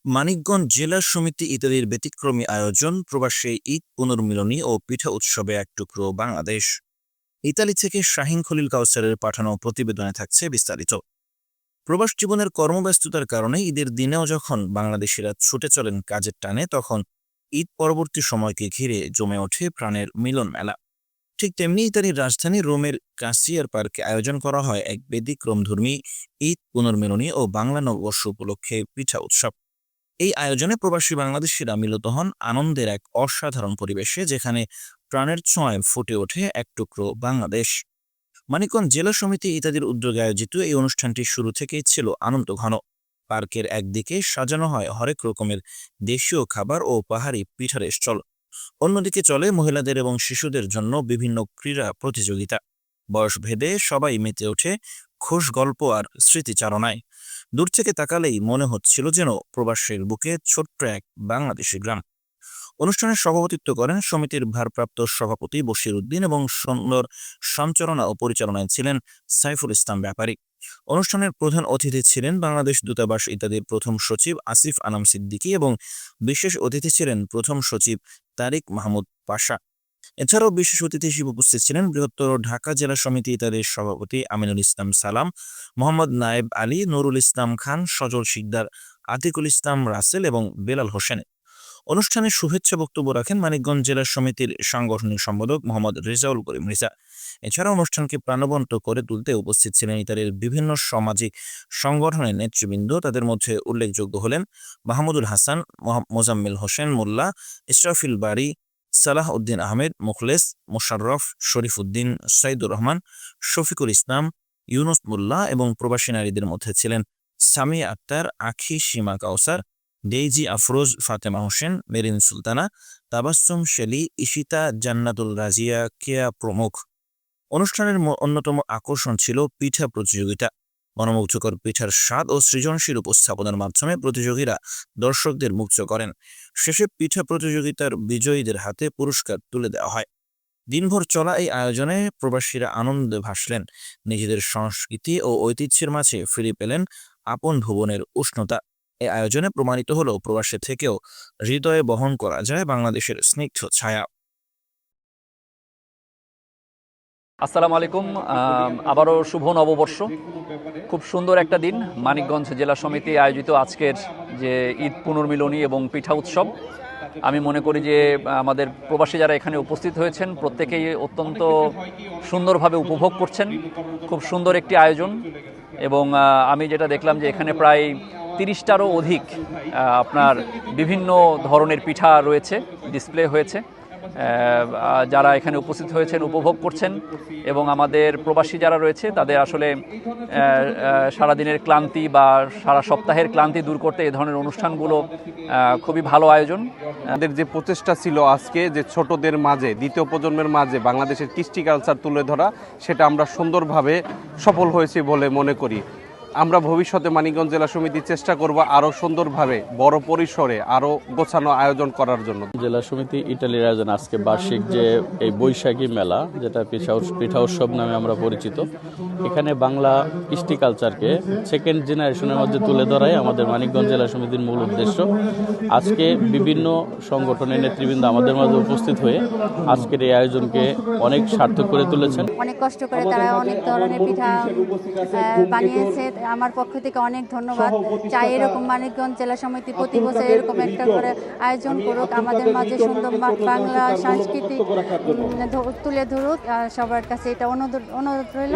মানিকগঞ্জ জেলা সমিতি ইত্যাদির ব্যতিক্রমী আয়োজন, প্রবাসী ঈদ পুনর্মিলনী ও পিঠা উৎসবে এক টুকরো বাংলাদেশ। ইতালি থেকে শাহীন খলিল কাউসারের পাঠানো প্রতিবেদনে থাকছে বিস্তারিত। প্রবাস জীবনের কর্মব্যস্ততার কারণে ঈদের দিনেও যখন বাংলাদেশিরা ছুটে চলেন কাজের টানে, তখন ঈদ পরবর্তী সময়কে ঘিরে জমে ওঠে প্রাণের মিলন মেলা। ঠিক তেমনি ইতালির রাজধানী রোমের কাসিয়ার পার্কে আয়োজন করা হয় এক ব্যতিক্রমধর্মী ঈদ পুনর্মিলনী ও বাংলা নববর্ষ উপলক্ষে পিঠা উৎসব। এই আয়োজনে প্রবাসী বাংলাদেশিরা মিলিত হন আনন্দের এক অসাধারণ পরিবেশে, যেখানে প্রাণের ছোঁয়ায় ফুটে ওঠে এক টুকরো বাংলাদেশ। মানিকগঞ্জ জেলা সমিতি ইত্যাদির উদ্যোগে আয়োজিত এই অনুষ্ঠানটি শুরু থেকেই ছিল আনন্দ ঘন। পার্কের একদিকে সাজানো হয় হরেক রকমের দেশীয় খাবার ও পাহাড়ি পিঠার স্টল, অন্যদিকে চলে মহিলাদের এবং শিশুদের জন্য বিভিন্ন ক্রীড়া প্রতিযোগিতা। বয়স ভেদে সবাই মেতে ওঠে খোশ গল্প আর স্মৃতিচারণায়। দূর থেকে তাকালেই মনে হচ্ছিল যেন প্রবাসের বুকে ছোট্ট এক বাংলাদেশি গ্রাম। অনুষ্ঠানে সভাপতিত্ব করেন সমিতির ভারপ্রাপ্ত সভাপতি বশির উদ্দিন এবং সুন্দর সঞ্চালনা ও পরিচালনায় ছিলেন সাইফুল ইসলাম ব্যাপারী। অনুষ্ঠানের প্রধান অতিথি ছিলেন বাংলাদেশ দূতাবাস ইত্যাদির প্রথম সচিব আসিফ আনাম সিদ্দিকী এবং বিশেষ অতিথি ছিলেন প্রথম সচিব তারিক মাহমুদ পাশা। এছাড়াও বিশেষ অতিথি হিসেবে উপস্থিত ছিলেন বৃহত্তর ঢাকা জেলা সমিতি ইত্যাদির সভাপতি আমিনুল ইসলাম সালাম, মোহাম্মদ নায়েব আলী, নুরুল ইসলাম খান, সজল শিকদার, আতিকুল ইসলাম রাসেল এবং বেলাল হোসেন। অনুষ্ঠানে শুভেচ্ছা বক্তব্য রাখেন মানিকগঞ্জ জেলা সমিতির সাংগঠনিক সম্পাদক মোহাম্মদ রেজাউল করিম রিজা। এছাড়া অনুষ্ঠানকে প্রাণবন্ত করে তুলতে উপস্থিত ছিলেন ইতালির বিভিন্ন সামাজিক সংগঠনের নেতৃবৃন্দ। তাদের মধ্যে উল্লেখযোগ্য হলেন মাহমুদুল হাসান, মোজাম্মেল হোসেন মোল্লা, ইসরাফিল বাড়ি, সালাহ উদ্দিন আহমেদ, মুখলেস, মোশাররফ, শরীফ উদ্দিন, সাইদুর রহমান, শফিকুল ইসলাম, ইউনুস মোল্লা এবং প্রবাসী নারীদের মধ্যে ছিলেন সামিয়া আক্তার, আখি, সীমা কাউসার, ডেইজি আফরোজ, ফাতেমা হোসেন, মেরিন সুলতানা, তাবাসসুম শেলি, ইশিতা, জান্নাতুল রাজিয়া, কেয়া প্রমুখ। অনুষ্ঠানের অন্যতম আকর্ষণ ছিল পিঠা প্রতিযোগিতা। মনোমুগ্ধকর পিঠার স্বাদ ও সৃজনশীল উপস্থাপনার মাধ্যমে প্রতিযোগীরা দর্শকদের মুগ্ধ করেন। শেষে পিঠা প্রতিযোগিতার বিজয়ীদের হাতে পুরস্কার তুলে দেওয়া হয়। দিনভর চলা এই আয়োজনে প্রবাসীরা আনন্দে ভাসলেন, নিজেদের সংস্কৃতি ও ঐতিহ্যের মাঝে ফিরে পেলেন আপন ভুবনের উষ্ণতা। এই আয়োজনে প্রমাণিত হলো প্রবাসে থেকেও হৃদয়ে বহন করা যায় বাংলাদেশের স্নিগ্ধ ছায়া। আসসালামু আলাইকুম। আবারও শুভ নববর্ষ। খুব সুন্দর একটা দিন। মানিকগঞ্জ জেলা সমিতি আয়োজিত আজকের যে ঈদ পুনর্মিলনী এবং পিঠা উৎসব, আমি মনে করি যে আমাদের প্রবাসী যারা এখানে উপস্থিত হয়েছেন প্রত্যেকেই অত্যন্ত সুন্দরভাবে উপভোগ করছেন। খুব সুন্দর একটি আয়োজন এবং আমি যেটা দেখলাম যে এখানে প্রায় 30টারও অধিক আপনার বিভিন্ন ধরনের পিঠা রয়েছে, ডিসপ্লে হয়েছে। যারা এখানে উপস্থিত হয়েছেন উপভোগ করছেন এবং আমাদের প্রবাসী যারা রয়েছে তাদের আসলে সারাদিনের ক্লান্তি বা সারা সপ্তাহের ক্লান্তি দূর করতে এই ধরনের অনুষ্ঠানগুলো খুবই ভালো আয়োজন। আমাদের যে প্রচেষ্টা ছিল আজকে যে ছোটদের মাঝে, দ্বিতীয় প্রজন্মের মাঝে বাংলাদেশের কৃষ্টি কালচার তুলে ধরা, সেটা আমরা সুন্দরভাবে সফল হয়েছি বলে মনে করি। আমরা ভবিষ্যতে মানিকগঞ্জ জেলা সমিতি চেষ্টা করব আরও সুন্দরভাবে বড় পরিসরে আরও গোছানো আয়োজন করার জন্য। জেলা সমিতি ইটালির আয়োজন আজকে বার্ষিক যে এই বৈশাখী মেলা, যেটা পিঠা উৎসব নামে আমরা পরিচিত, এখানে বাংলা কৃষ্টি কালচারকে সেকেন্ড জেনারেশনের মধ্যে তুলে ধরাই আমাদের মানিকগঞ্জ জেলা সমিতির মূল উদ্দেশ্য। আজকে বিভিন্ন সংগঠনের নেতৃবৃন্দ আমাদের মাঝে উপস্থিত হয়ে আজকের এই আয়োজনকে অনেক সার্থক করে তুলেছেন। অনেক কষ্ট করে তারা অনেক ধরনের পিঠা বানিয়েছে। আমার পক্ষ থেকে অনেক ধন্যবাদ। চাই এরকম মানিকগঞ্জ জেলা সমিতি প্রতি বছর এরকম একটা করে আয়োজন করুক, আমাদের মাঝে সুন্দর বাংলা সংস্কৃতি তুলে ধরুক। সবার কাছে এটা অনুরোধ রইল।